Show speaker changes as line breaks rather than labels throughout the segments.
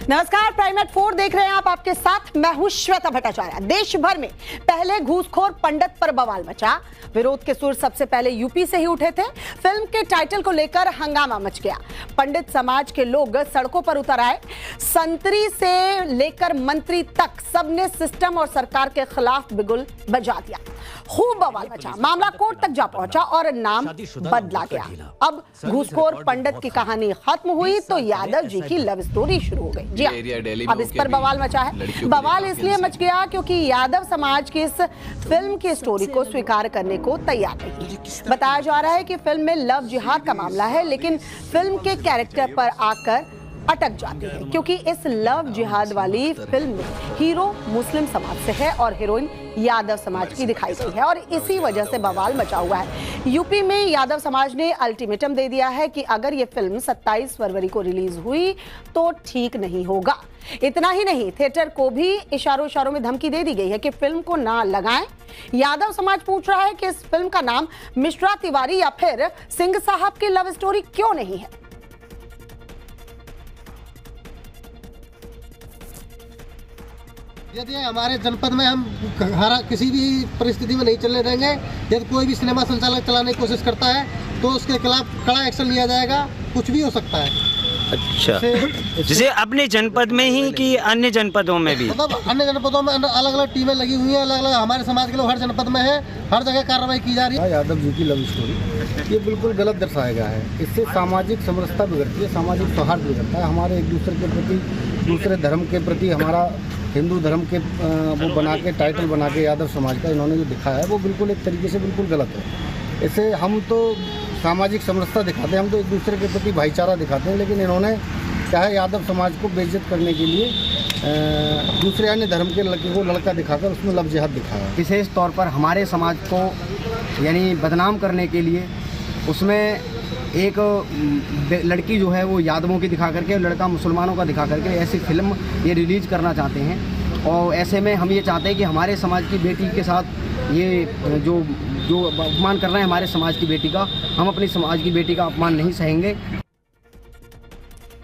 नमस्कार, prime eight 4 देख रहे हैं आप। आपके साथ मैं हूं श्वेता भट्टाचार्य। देश भर में पहले घूसखोर पंडित पर बवाल मचा। विरोध के सुर सबसे पहले यूपी से ही उठे थे। फिल्म के टाइटल को लेकर हंगामा मच गया। पंडित समाज के लोग सड़कों पर उतर आए। संतरी से लेकर मंत्री तक सबने सिस्टम और सरकार के खिलाफ बिगुल बजा दिया। खूब बवाल मचा। मामला कोर्ट तक जा पहुंचा और नाम बदला गया। अब घूसखोर पंडित की कहानी खत्म हुई तो यादव जी की लव स्टोरी शुरू हो गई। जी हाँ, अब इस पर बवाल मचा है। बवाल इसलिए मच गया क्योंकि यादव समाज की इस फिल्म की स्टोरी को स्वीकार करने को तैयार नहीं है। बताया जा रहा है कि फिल्म में लव जिहाद का मामला है, लेकिन फिल्म के कैरेक्टर पर आकर अटक जाती है क्योंकि इस लव जिहाद वाली फिल्म में हीरो मुस्लिम समाज से है और हीरोइन यादव समाज की दिखाई गई है और इसी वजह से बवाल मचा हुआ है। यूपी में यादव समाज ने अल्टीमेटम दे दिया है कि अगर ये फिल्म 27 फरवरी को रिलीज हुई तो ठीक नहीं होगा। इतना ही नहीं, थिएटर को भी इशारों इशारों में धमकी दे दी गई है कि फिल्म को ना लगाएं। यादव समाज पूछ रहा है कि इस फिल्म का नाम मिश्रा तिवारी या फिर सिंह साहब की लव स्टोरी क्यों नहीं है।
यदि हमारे जनपद में हम किसी भी परिस्थिति में नहीं चलने देंगे। यदि कोई भी सिनेमा संचालक चलाने की कोशिश करता है तो उसके खिलाफ कड़ा एक्शन लिया जाएगा। कुछ भी हो सकता है।
अच्छा, जैसे अपने जनपद में ही कि अन्य जनपदों में भी?
मतलब अन्य जनपदों में अलग अलग टीमें लगी हुई हैं। अलग अलग हमारे समाज के लोग हर जनपद में है, हर जगह कार्रवाई की जा रही है।
यादव जी की लव स्टोरी ये बिल्कुल गलत दर्शाया गया है। इससे सामाजिक समरसता बिगड़ती है, सामाजिक सौहार्द बिगड़ता है। हमारे एक दूसरे के प्रति, दूसरे धर्म के प्रति, हमारा हिंदू धर्म के वो बना के टाइटल बना के यादव समाज का इन्होंने जो दिखाया है वो बिल्कुल एक तरीके से बिल्कुल गलत है। इससे हम तो सामाजिक समरसता दिखाते हैं, हम तो एक दूसरे के प्रति भाईचारा दिखाते हैं, लेकिन इन्होंने क्या है यादव समाज को बेइज्जत करने के लिए दूसरे अन्य धर्म के लड़के को लड़का दिखाकर उसमें लव जिहाद दिखाया।
विशेष तौर पर हमारे समाज को यानी बदनाम करने के लिए उसमें एक लड़की जो है वो यादवों की दिखा करके, लड़का मुसलमानों का दिखा करके ऐसी फिल्म ये रिलीज़ करना चाहते हैं। और ऐसे में हम ये चाहते हैं कि हमारे समाज की बेटी के साथ ये जो अपमान कर रहे हैं हमारे समाज की बेटी का, हम अपनी समाज की बेटी का अपमान नहीं सहेंगे।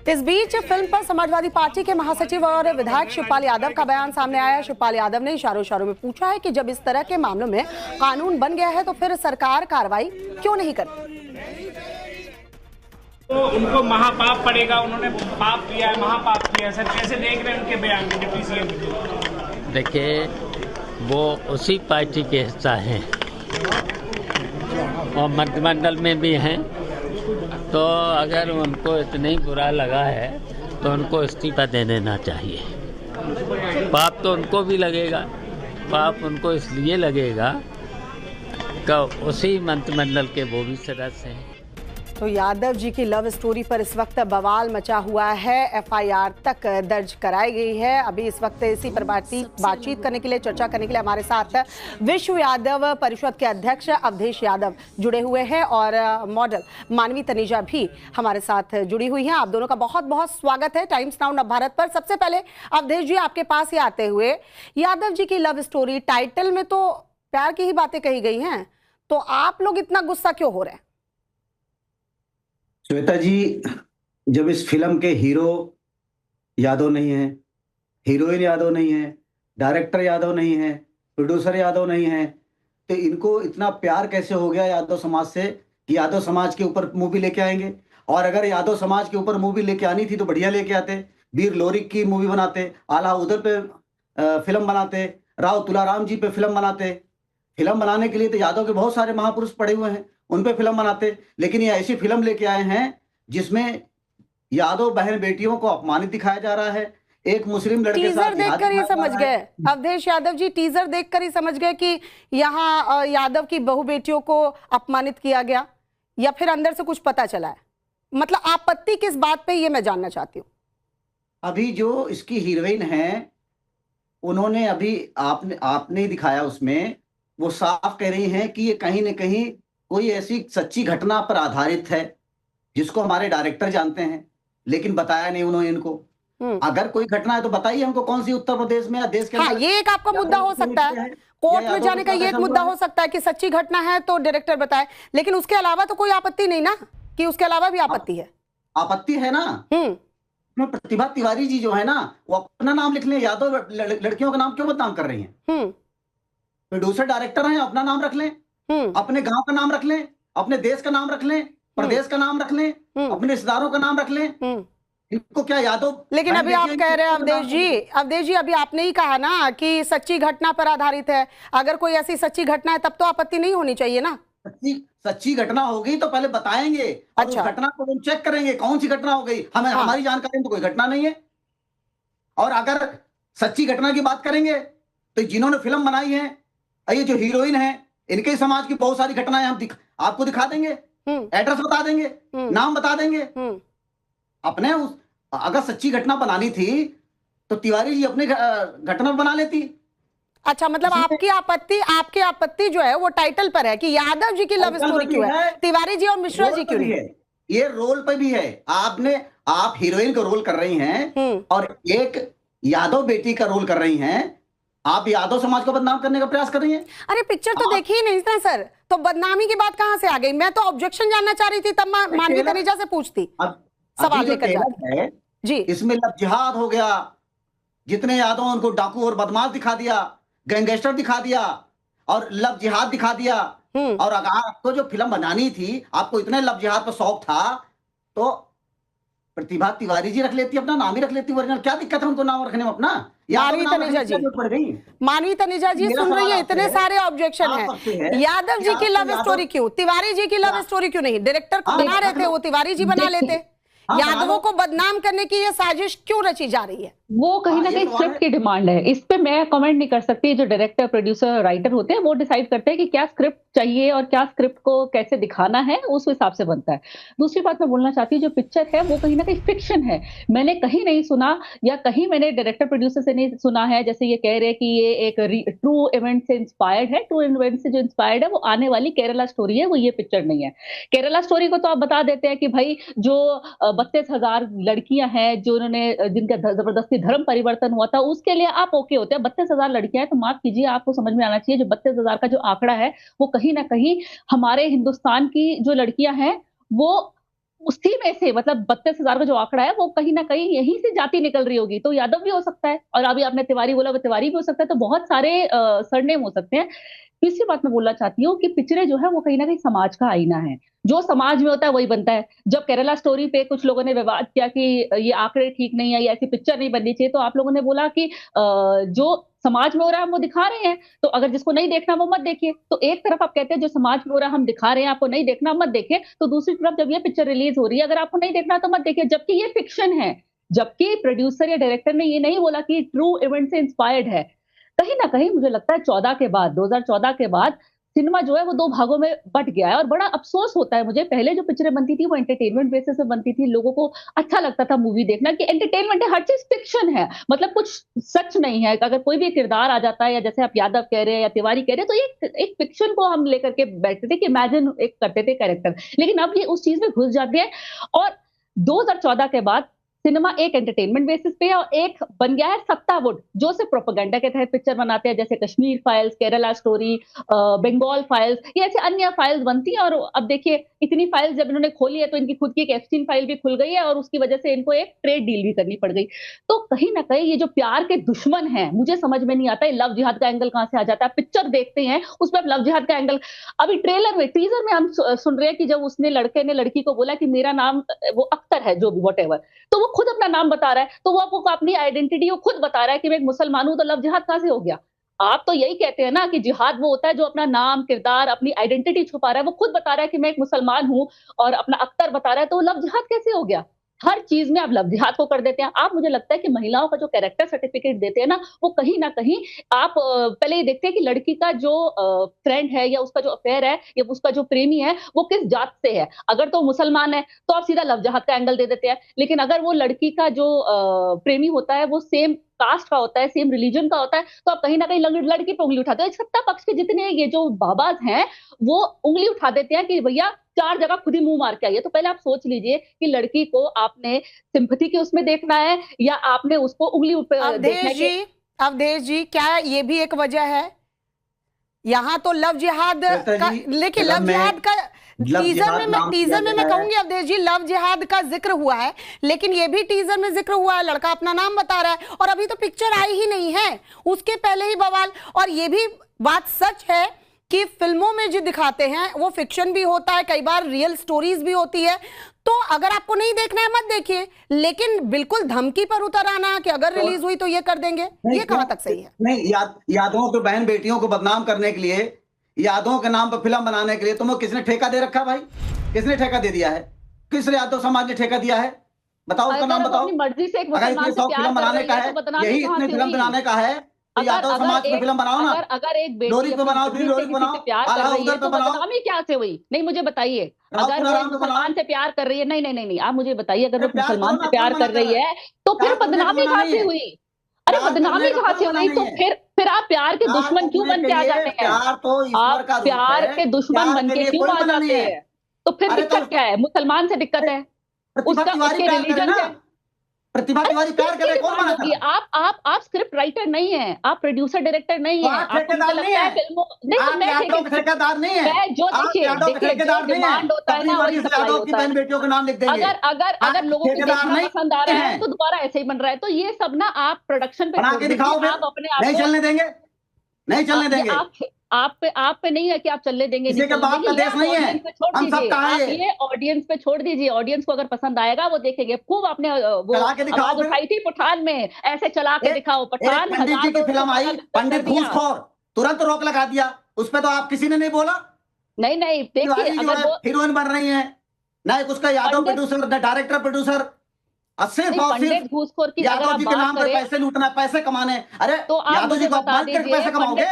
इस बीच फिल्म पर समाजवादी पार्टी के महासचिव और विधायक शिवपाल यादव का बयान सामने आया। शिवपाल यादव ने इशारों इशारों में पूछा है कि जब इस तरह के मामलों में कानून बन गया है तो फिर सरकार कार्रवाई क्यों नहीं करती।
तो उनको महापाप पड़ेगा, उन्होंने पाप किया है, महापाप किया। सर कैसे देख रहे हैं उनके बयान में डिप्टी सीएम?
देखिए, वो उसी पार्टी के हिस्सा हैं और मंत्रिमंडल में भी हैं, तो अगर उनको इतना ही बुरा लगा है तो उनको इस्तीफा दे देना चाहिए। पाप तो उनको भी लगेगा, पाप उनको इसलिए लगेगा कि उसी मंत्रिमंडल के वो भी सदस्य हैं।
तो यादव जी की लव स्टोरी पर इस वक्त बवाल मचा हुआ है। एफआईआर तक दर्ज कराई गई है। अभी इस वक्त इसी पर बातचीत करने के लिए, चर्चा करने के लिए हमारे साथ विश्व यादव परिषद के अध्यक्ष अवधेश यादव जुड़े हुए हैं और मॉडल मानवी तनेजा भी हमारे साथ जुड़ी हुई हैं। आप दोनों का बहुत बहुत स्वागत है टाइम्स नाउ नवभारत पर। सबसे पहले अवधेश जी, आपके पास ही आते हुए, यादव जी की लव स्टोरी, टाइटल में तो प्यार की ही बातें कही गई हैं, तो आप लोग इतना गुस्सा क्यों हो रहे हैं?
श्वेता जी, जब इस फिल्म के हीरो यादव नहीं है, हीरोइन यादव नहीं है, डायरेक्टर यादव नहीं है, प्रोड्यूसर यादव नहीं है, तो इनको इतना प्यार कैसे हो गया यादव समाज से कि यादव समाज के ऊपर मूवी लेके आएंगे? और अगर यादव समाज के ऊपर मूवी लेके आनी थी तो बढ़िया लेके आते, वीर लोरिक की मूवी बनाते, आला उदल पे फिल्म बनाते, राव तुलाराम जी पे फिल्म बनाते। फिल्म बनाने के लिए तो यादव के बहुत सारे महापुरुष पड़े हुए हैं, उन पे फिल्म बनाते। लेकिन ये ऐसी फिल्म लेके आए हैं जिसमें यादव बहन बेटियों को अपमानित दिखाया जा रहा है। एक मुस्लिम लड़के
टीजर देखकर ही समझ गए अवधेश यादव जी, टीजर देखकर ही समझ गए कि यहाँ यादव की बहू बेटियों को अपमानित किया गया, या फिर अंदर से कुछ पता चला है? मतलब आपत्ति किस बात पे, ये मैं जानना चाहती हूँ।
अभी जो इसकी हीरोइन है उन्होंने अभी आपने ही दिखाया, उसमें वो साफ कह रही हैं कि ये कहीं न कहीं कोई ऐसी सच्ची घटना पर आधारित है जिसको हमारे डायरेक्टर जानते हैं, लेकिन बताया नहीं उन्होंने इनको। अगर कोई घटना है तो बताइए हमको, कौन सी उत्तर प्रदेश में या देश के
हाँ, ये एक आपका मुद्दा हो सकता है, कोर्ट में जाने का ये एक मुद्दा हो सकता है कि सच्ची घटना है तो डायरेक्टर बताए, लेकिन उसके अलावा तो कोई आपत्ति नहीं ना, कि उसके अलावा भी आपत्ति है?
आपत्ति है ना। इसमें प्रतिभा तिवारी जी जो है ना, वो अपना नाम लिख लें, यादव लड़कियों का नाम क्यों बदनाम कर रही हैं? प्रोड्यूसर डायरेक्टर हैं, अपना नाम रख लें, अपने गांव का नाम रख लें, अपने देश का नाम रख लें, प्रदेश का नाम रख लें, अपने रिश्तेदारों का नाम रख लें। इनको क्या यादव?
लेकिन अभी आप कह रहे हैं अवधेश जी अभी आपने ही कहा ना कि सच्ची घटना पर आधारित है। अगर कोई ऐसी सच्ची घटना है तब तो आपत्ति नहीं होनी चाहिए ना।
सच्ची घटना होगी तो पहले बताएंगे, और अच्छा। उस घटना को हम चेक करेंगे कौन सी घटना हो गई। हमें हमारी जानकारी में तो कोई घटना नहीं है। और अगर सच्ची घटना की बात करेंगे तो जिन्होंने फिल्म बनाई है, ये जो हीरोइन है, इनके समाज की बहुत सारी घटनाएं हम आपको दिखा देंगे, एड्रेस बता देंगे, नाम बता देंगे। अपने अगर सच्ची घटना बनानी थी तो तिवारी जी अपने घटना बना लेती।
अच्छा, मतलब आपकी आपत्ति जो है वो टाइटल पर है कि यादव जी की लव स्टोरी क्यों है, तिवारी जी और मिश्रा जी क्यों नहीं है?
ये रोल पे भी है। आप हीरोइन का रोल कर रही हैं और एक यादव बेटी का रोल कर रही हैं। आप यादव समाज को बदनाम करने का प्रयास कर रही हैं।
अरे पिक्चर तो देखी ही नहीं था सर, तो बदनामी की बात कहां से आ गई? मैं तो ऑब्जेक्शन जानना चाह रही थी, तब मानवी तनेजा से पूछती सवाल लेकर जाती जी। इसमें
लव जिहाद हो गया, जितने यादव उनको डाकू और बदमाश दिखा दिया, गैंगस्टर दिखा दिया और लव जिहाद दिखा दिया। और अगर आपको जो फिल्म बनानी थी, आपको इतने लव जिहाद का शौक था, तो प्रतिभा तिवारी जी रख लेती, अपना नाम ही रख लेती ओरिजिनल। क्या दिक्कत है उनको नाम रखने में अपना?
मानवी तनेजा जी सुन रही है, इतने सारे ऑब्जेक्शन है। यादव जी की लव स्टोरी क्यों, तिवारी जी की लव स्टोरी क्यों नहीं? डायरेक्टर को बना रहे थे, वो तिवारी जी बना लेते। यादवों को बदनाम करने की ये साजिश क्यों रची जा रही है?
वो कहीं ना कहीं स्क्रिप्ट की डिमांड है। इस पे मैं कमेंट नहीं कर सकती। जो डायरेक्टर, प्रोड्यूसर, राइटर होते हैं वो डिसाइड करते हैं कि क्या स्क्रिप्ट चाहिए और क्या स्क्रिप्ट को कैसे दिखाना है, उस हिसाब से बनता है। दूसरी बात मैं बोलना चाहती हूँ, जो पिक्चर है वो कहीं ना कहीं फिक्शन है। मैंने कहीं नहीं सुना या कहीं मैंने डायरेक्टर प्रोड्यूसर से नहीं सुना है जैसे ये कह रहे हैं कि ये एक ट्रू इवेंट से इंस्पायर्ड है। ट्रू इवेंट से जो इंस्पायर्ड है वो आने वाली केरला स्टोरी है, वो ये पिक्चर नहीं है। केरला स्टोरी को तो आप बता देते हैं कि भाई जो 32,000 लड़कियां हैं जो उन्होंने जिनका जबरदस्ती धर्म परिवर्तन हुआ था, उसके लिए आप ओके होते हैं। 32,000 लड़कियां हैं तो माफ कीजिए, आपको समझ में आना चाहिए जो 32,000 का जो आंकड़ा है वो कहीं ना कहीं हमारे हिंदुस्तान की जो लड़कियां हैं वो उसी में से, मतलब 32,000 का जो आंकड़ा है वो कहीं ना कहीं यहीं से जाति निकल रही होगी। तो यादव भी हो सकता है, और अभी आपने तिवारी बोला वो तिवारी भी हो सकता है, तो बहुत सारे सरनेम हो सकते हैं। तीसरी बात मैं बोलना चाहती हूँ कि पिक्चरें जो है वो कहीं ना कहीं समाज का आईना है। जो समाज में होता है वही बनता है। जब केरला स्टोरी पे कुछ लोगों ने विवाद किया कि ये आंकड़े ठीक नहीं है, ये ऐसी पिक्चर नहीं बननी चाहिए, तो आप लोगों ने बोला कि जो समाज में हो रहा है हम वो दिखा रहे हैं, तो अगर जिसको नहीं देखना वो मत देखिए। तो एक तरफ आप कहते हैं जो समाज में हो रहा है हम दिखा रहे हैं, आपको नहीं देखना मत देखिए, तो दूसरी तरफ जब ये पिक्चर रिलीज हो रही है अगर आपको नहीं देखना तो मत देखिए, जबकि ये फिक्शन है, जबकि प्रोड्यूसर या डायरेक्टर ने ये नहीं बोला कि ट्रू इवेंट से इंस्पायर्ड है। कहीं ना कहीं मुझे लगता है 2014 के बाद सिनेमा जो है वो 2 भागों में बट गया है, और बड़ा अफसोस होता है मुझे। पहले जो पिक्चरें बनती थी वो एंटरटेनमेंट बेसिस पे बनती थी, लोगों को अच्छा लगता था मूवी देखना कि एंटरटेनमेंट है, हर चीज फिक्शन है, मतलब कुछ सच नहीं है। अगर कोई भी किरदार आ जाता है, या जैसे आप यादव कह रहे हैं या तिवारी कह रहे हैं, तो एक फिक्शन को हम लेकर के बैठते थे कि इमेजिन एक करते थे कैरेक्टर, लेकिन अब ये उस चीज में घुस जाते हैं। और 2014 के बाद सिनेमा एक एंटरटेनमेंट बेसिस पे है और एक बन गया है सत्तावुड, जो सिर्फ प्रोपेगेंडा के तहत पिक्चर बनाते हैं, जैसे Kashmir files, Kerala story, Bengal files, ये ऐसे अन्य फाइल्स बनती हैं। और अब देखिए इतनी फाइल्स जब इन्होंने खोली है तो इनकी खुद की एक एप्स्टीन फाइल भी खुल गई है, और उसकी वजह से इनको एक ट्रेड डील भी करनी पड़ गई। तो कहीं ना कहीं ये जो प्यार के दुश्मन हैं, मुझे समझ में नहीं आता है लव जिहाद का एंगल कहां से आ जाता है। पिक्चर देखते हैं उसमें लव जिहाद का एंगल, अभी टीजर में हम सुन रहे हैं कि जब उसने लड़के ने लड़की को बोला कि मेरा नाम वो अख्तर है, जो भी व्हाटएवर, तो वो खुद अपना नाम बता रहा है, तो वो आपको अपनी आइडेंटिटी वो खुद बता रहा है कि मैं एक मुसलमान हूं, तो लव जिहाद कहां से हो गया? आप तो यही कहते हैं ना कि जिहाद वो होता है जो अपना नाम, किरदार, अपनी आइडेंटिटी छुपा रहा है। वो खुद बता रहा है कि मैं एक मुसलमान हूं और अपना अख्तर बता रहा है, तो लव जिहाद कैसे हो गया? हर चीज में आप लव जिहाद को कर देते हैं। आप, मुझे लगता है कि महिलाओं का जो कैरेक्टर सर्टिफिकेट देते हैं ना, वो कहीं ना कहीं आप पहले ये देखते हैं कि लड़की का जो फ्रेंड है या उसका जो अफेयर है या उसका जो प्रेमी है वो किस जात से है। अगर तो मुसलमान है तो आप सीधा लव जिहाद का एंगल दे देते हैं, लेकिन अगर वो लड़की का जो प्रेमी होता है वो सेम कास्ट का होता है, सेम रिलीजन का होता है, तो आप कहीं ना कहीं लड़की पे उंगली उठाते हैं। सत्ता पक्ष के जितने ये जो बाबाज हैं वो उंगली उठा देते हैं कि भैया 4 जगह खुद ही मुंह मार के आइए। तो पहले आप सोच लीजिए कि लड़की को आपने सिंपैथी के उसमें देखना है या आपने उसको उंगली देखना है।
अवधेश जी, क्या ये भी एक वजह है? यहाँ तो लव जिहाद का, लेकिन टीजर में मैं कहूंगी अवधेश जी लव जिहाद का जिक्र हुआ है, लेकिन ये भी टीजर में जिक्र हुआ है, लड़का अपना नाम बता रहा है और अभी तो पिक्चर आई ही नहीं है, उसके पहले ही बवाल। और ये भी बात सच है कि फिल्मों में जो दिखाते हैं वो फिक्शन भी होता है, कई बार रियल स्टोरीज भी होती है। तो अगर आपको नहीं देखना है मत देखिए, लेकिन बिल्कुल धमकी पर उतर आना कि अगर रिलीज हुई तो ये कर देंगे, ये कहां तक सही है?
नहीं, यादवों के बहन बेटियों को बदनाम करने के लिए, यादवों के नाम पर फिल्म बनाने के लिए तुम्हें किसने ठेका दे रखा भाई? किसने ठेका दे दिया है? किस यादव समाज ने ठेका दिया है? बताओ उसका नाम बताओ।
मर्जी से एक
अगर इतने 100 फिल्म बनाने का है, यही इतने फिल्म बनाने का है, यादव समाज पे फिल्म बनाओ ना।
अगर एक बेटी
लोरी पे बनाओ,
किसी से प्यार कर रही है तो बदनामी क्या से हुई? नहीं मुझे बताइए, अगर वो मुसलमान से प्यार कर रही है, नहीं आप मुझे बताइए, अगर वो मुसलमान से प्यार कर रही है तो फिर बदनामी कहाँ से हुई? अरे बदनामी कहाँ से हुई? तो फिर आप प्यार के दुश्मन क्यों बन के आ जाते हैं? आप प्यार के दुश्मन बन के क्यों आ जाते हैं? तो फिर दिक्कत क्या है? मुसलमान से दिक्कत है, उसके रिलीजन से।
प्रतिभा तिवारी प्यार करे, कौन मना कर रहा है?
आप स्क्रिप्ट राइटर नहीं है, आप प्रोड्यूसर डायरेक्टर नहीं है, आप
ठेकेदार नहीं है,
फिल्मों नहीं तो मैं
ठेकेदार नहीं है,
जो देखिए डिमांड होता है ना वही सप्लाई होता है।
बेटियों के नाम लिख देंगे।
अगर लोगों को देखना पसंद आ रहा है तो दोबारा ऐसे ही बन रहा है। तो ये सब ना आप प्रोडक्शन पे
बना के दिखाओ,
आप अपने आप
नहीं चलने देंगे, नहीं चलने देंगे।
आप पे नहीं है कि आप चलने देंगे,
किसी के बाप का देश नहीं है, हम सब कहाँ हैं?
ये ऑडियंस पे छोड़ दीजिए, ऑडियंस को अगर पसंद आएगा वो देखेंगे। खूब आपने वो आवाज उठाई थी पठान में, ऐसे चला के दिखाओ। पठान
पंडित जी की फिल्म आई, पंडित घूसखोर, तुरंत रोक लगा दिया, उस पर तो आप किसी ने नहीं बोला।
नहीं देखिए, अगर
हीरोइन बन रही है ना, उसका यादव प्रोड्यूसर, डायरेक्टर प्रोड्यूसर, सिर्फ और सिर्फ
घूसखोर की
यादव जी के नाम पर पैसे लूटना, पैसे कमाने। अरे
तो
यादव जी को अपमान करके पैसे कमाओगे?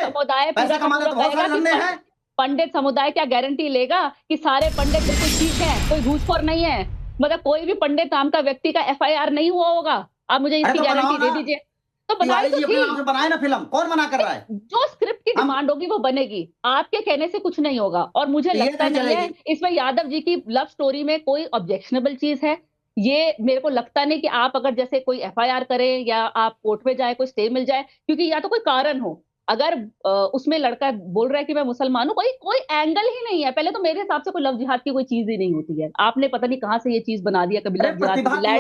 पैसे कमाने तो बहुत सारे धंधे हैं।
पंडित समुदाय क्या गारंटी लेगा कि सारे पंडित बिल्कुल ठीक है, कोई घूसखोर नहीं है? मतलब कोई भी पंडित नाम का व्यक्ति का FIR नहीं हुआ होगा? आप मुझे इसकी गारंटी दे दीजिए। तो बनाई तो थी,
बनाए ना फिल्म, कौन मना कर रहा है?
जो स्क्रिप्ट की डिमांड होगी वो बनेगी, आपके कहने से कुछ नहीं होगा। और मुझे लगता नहीं है इसमें यादव जी की लव स्टोरी में कोई ऑब्जेक्शनेबल चीज है। ये मेरे को लगता नहीं कि आप अगर जैसे कोई FIR करें या आप कोर्ट में जाए, कोई स्टे मिल जाए, क्योंकि या तो कोई कारण हो। अगर उसमें लड़का बोल रहा है कि मैं मुसलमान हूँ, कोई एंगल ही नहीं है। पहले तो मेरे हिसाब से कोई लव जिहाद की कोई चीज ही नहीं होती है। आपने पता नहीं कहाँ से ये चीज बना दिया, कभी लव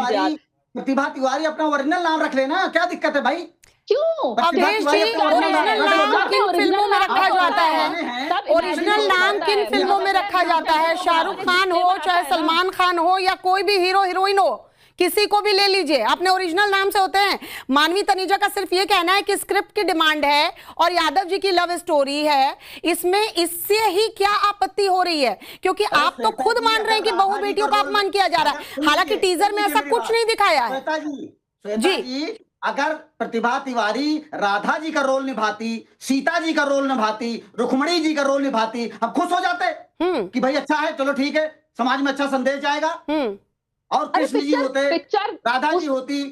जिहाद।
प्रतिभा तिवारी अपना ओरिजिनल नाम रख लेना, क्या दिक्कत है भाई?
क्यों?
अवधेश जी, ओरिजिनल नाम किन फिल्मों में रखा जाता है? ओरिजिनल नाम किन फिल्मों में रखा जाता है? शाहरुख खान हो, चाहे सलमान खान हो, या कोई भी हीरो हीरोइन हो, किसी को भी ले लीजिए, अपने ओरिजिनल नाम से होते हैं। मानवी तनीजा का सिर्फ ये कहना है कि स्क्रिप्ट की डिमांड है और यादव जी की लव स्टोरी है, इसमें इससे ही क्या आपत्ति हो रही है? क्योंकि आप तो खुद मान रहे हैं कि बहू बेटियों का अपमान किया जा रहा है, हालांकि टीजर में ऐसा कुछ नहीं दिखाया है।
जी, अगर प्रतिभा तिवारी राधा जी का रोल निभाती, सीता जी का रोल निभाती, रुक्मणी जी का रोल निभाती, हम खुश हो जाते कि भाई अच्छा है, चलो ठीक है, समाज में अच्छा संदेश जाएगा। और कृष्ण जी होते, राधा जी होती।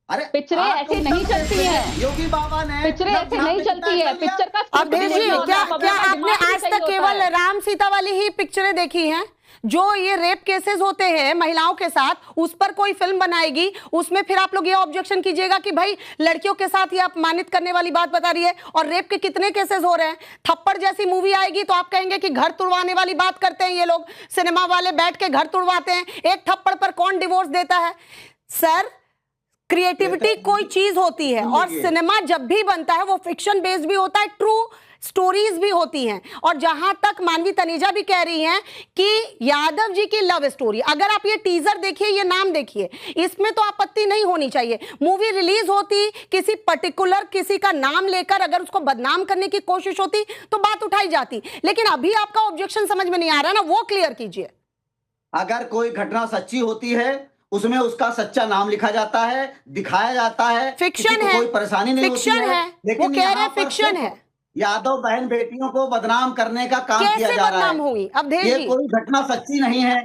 अरे
पिक्चरें ऐसे नहीं चलती हैं,
योगी बाबा ने
पिक्चरें ऐसे नहीं चलती है। पिक्चर का
अवधेश जी, क्या आपने आज तक केवल राम सीता वाली ही पिक्चरें देखी हैं? जो ये रेप केसेस होते हैं महिलाओं के साथ, उस पर कोई फिल्म बनाएगी, उसमें फिर आप लोग ये ऑब्जेक्शन कीजिएगा कि भाई लड़कियों के साथ ये अपमानित करने वाली बात बता रही है। और रेप के कितने केसेस हो रहे हैं। थप्पड़ जैसी मूवी आएगी तो आप कहेंगे कि घर तुड़वाने वाली बात करते हैं ये लोग, सिनेमा वाले बैठ के घर तुड़वाते हैं। एक थप्पड़ पर कौन डिवोर्स देता है? सर, क्रिएटिविटी कोई चीज होती है और सिनेमा जब भी बनता है वो फिक्शन बेस्ड भी होता है, ट्रू स्टोरीज भी होती हैं। और जहां तक मानवी तनीजा भी कह रही हैं कि यादव जी की लव स्टोरी, अगर आप ये टीजर देखिए, ये नाम देखिए, इसमें तो आपत्ति नहीं होनी चाहिए। मूवी रिलीज होती, किसी पर्टिकुलर किसी का नाम लेकर अगर उसको बदनाम करने की कोशिश होती तो बात उठाई जाती, लेकिन अभी आपका ऑब्जेक्शन समझ में नहीं आ रहा ना, वो क्लियर कीजिए।
अगर कोई घटना सच्ची होती है, उसमें उसका सच्चा नाम लिखा जाता है, दिखाया जाता है,
फिक्शन है,
कोई परेशानी नहीं होती है,
लेकिन वो कह रहे हैं फिक्शन है।
यादव बहन बेटियों को बदनाम करने का काम किया जा रहा है। ये कोई घटना सच्ची नहीं है,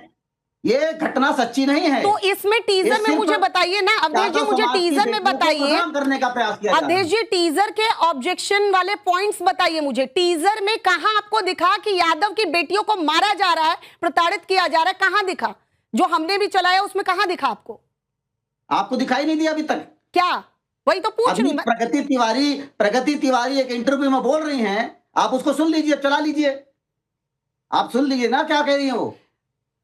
ये घटना सच्ची नहीं है।
तो इसमें टीजर में मुझे बताइए ना अवधेश जी, मुझे टीजर में बताइए,
करने का प्रयास किया
अवधेश जी, टीजर के ऑब्जेक्शन वाले पॉइंट्स बताइए मुझे। टीजर में कहां आपको दिखा कि यादव की बेटियों को मारा जा रहा है, प्रताड़ित किया जा रहा है? कहां दिखा? जो हमने भी चलाया उसमें कहां दिखा आपको?
आपको दिखाई नहीं दिया अभी तक?
क्या? वही तो पूछ रही हूं मैं। प्रगति तिवारी एक इंटरव्यू में बोल रही हैं, आप उसको सुन लीजिए, चला लीजिए।
आप सुन लीजिए ना क्या कह रही है वो।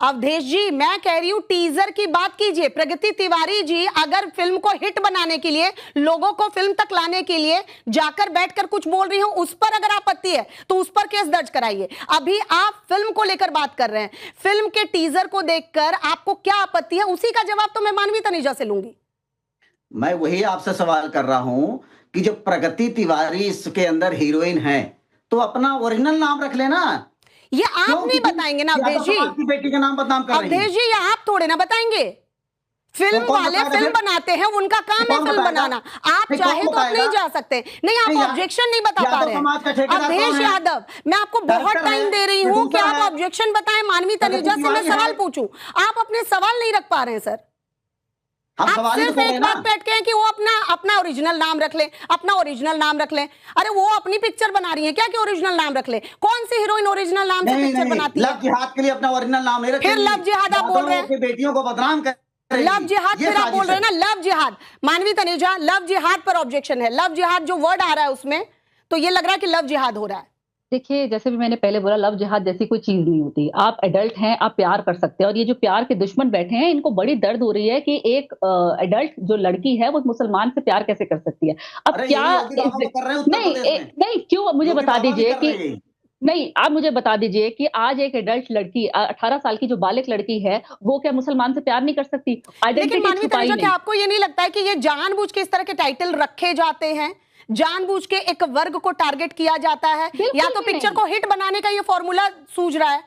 अवधेश जी, मैं कह रही हूं टीजर की बात कीजिए। प्रगति तिवारी जी अगर फिल्म को हिट बनाने के लिए, लोगों को फिल्म तक लाने के लिए जाकर बैठकर कुछ बोल रही हो, उस पर अगर आपत्ति है तो उस पर केस दर्ज कराइए। अभी आप फिल्म को लेकर बात कर रहे हैं, फिल्म के टीजर को देखकर आपको क्या आपत्ति है, उसी का जवाब तो मैं मानवी तनेजा से लूंगी।
मैं वही आपसे सवाल कर रहा हूं कि जो प्रगति तिवारी इसके अंदर हीरोइन है, तो अपना ओरिजिनल नाम रख लेना।
ये आप नहीं बताएंगे ना अवधेश जी,
आपकी बेटी का नाम बदनाम कर रही है।
अवधेश जी ये आप थोड़े ना बताएंगे। फिल्म वाले फिल्म बनाते हैं, उनका काम है फिल्म बनाना। आप चाहे तो आप नहीं जा सकते। नहीं, आप ऑब्जेक्शन नहीं बता पा रहे हैं। अवधेश यादव, मैं आपको बहुत टाइम दे रही हूं कि आप ऑब्जेक्शन बताएं। मानवी तनेजा से मैं सवाल पूछूं, आप अपने सवाल नहीं रख पा रहे हैं सर। आप सिर्फ एक बात बैठ के हैं कि वो अपना ओरिजिनल नाम रख ले, अपना ओरिजिनल नाम रख ले। अरे वो अपनी पिक्चर बना रही है क्या कि ओरिजिनल नाम रख ले? कौन सी हीरोइन ओरिजिनल नाम से पिक्चर बनाती है?
लव जिहाद के लिए अपना ओरिजिनल नाम है,
फिर लव जिहाद आप बोल रहे हैं,
बेटियों को बदनाम कर
लव जिहाद फिर आप बोल रहे हैं ना लव जिहाद। मानवी तनेजा, लव जिहाद पर ऑब्जेक्शन है। लव जिहाद जो वर्ड आ रहा है उसमें, तो ये लग रहा है कि लव जिहाद हो रहा है।
देखिए, जैसे भी मैंने पहले बोला, लव जिहाद जैसी कोई चीज नहीं होती। आप एडल्ट हैं, आप प्यार कर सकते हैं, और ये जो प्यार के दुश्मन बैठे हैं, इनको बड़ी दर्द हो रही है कि एक एडल्ट जो लड़की है वो मुसलमान से प्यार कैसे कर सकती है। अब क्या नहीं क्यों, मुझे बता दीजिए कि नहीं, आप मुझे बता दीजिए कि आज एक एडल्ट लड़की 18 साल की जो बालिग लड़की है, वो क्या मुसलमान से प्यार नहीं कर सकती?
लेकिन मानवी तनेजा, क्या आपको ये नहीं लगता है कि ये जानबूझ के इस तरह के टाइटल रखे जाते हैं, जानबूझ के एक वर्ग को टारगेट किया जाता है, या तो पिक्चर को हिट बनाने का ये फॉर्मूला सूझ रहा है?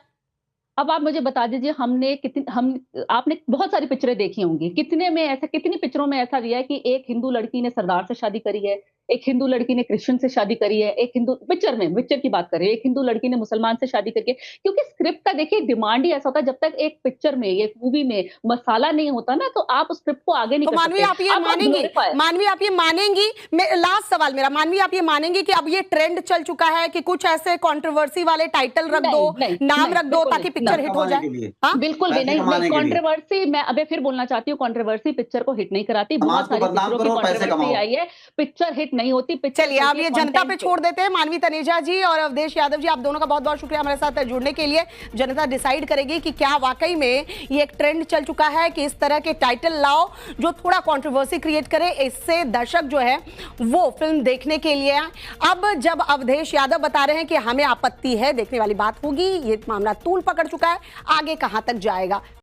अब आप मुझे बता दीजिए, आपने बहुत सारी पिक्चरें देखी होंगी, कितनी पिक्चरों में ऐसा दिया है कि एक हिंदू लड़की ने सरदार से शादी करी है, एक हिंदू लड़की ने क्रिश्चियन से शादी करी है, एक हिंदू पिक्चर की बात करें, एक हिंदू लड़की ने मुसलमान से शादी करी है। क्योंकि स्क्रिप्ट का देखिए डिमांड ही ऐसा होता है, जब तक एक पिक्चर में, एक मूवी में मसाला नहीं होता ना, तो आप उस स्क्रिप्ट को आगे नहीं कर सकते।
मानवी आप ये मानेंगी, लास्ट सवाल मेरा, मानवी आप ये मानेंगी कि अब ये ट्रेंड चल चुका है कि कुछ ऐसे कंट्रोवर्सी वाले टाइटल रख दो, नाम रख दो, ताकि पिक्चर हिट हो जाए?
बिल्कुल भी नहीं। कंट्रोवर्सी, मैं अभी फिर बोलना चाहती हूँ, कंट्रोवर्सी पिक्चर को हिट नहीं कराती। बहुत सारी पिक्चरों की कंट्रोवर्सी आई है, पिक्चर हिट नहीं होती।
चलिए, आप ये जनता पे छोड़ देते हैं। मानवी तनेजा जी और अवधेश यादव जी, आप दोनों का बहुत बहुत शुक्रिया हमारे साथ जुड़ने के लिए। जनता डिसाइड करेगी कि क्या वाकई में ये एक ट्रेंड चल चुका है कि इस तरह के टाइटल लाओ जो थोड़ा कंट्रोवर्सी क्रिएट करे, इससे दर्शक जो है वो फिल्म देखने के लिए। अब जब अवधेश यादव बता रहे हैं कि हमें आपत्ति है, देखने वाली बात होगी। ये मामला तूल पकड़ चुका है, आगे कहां तक जाएगा।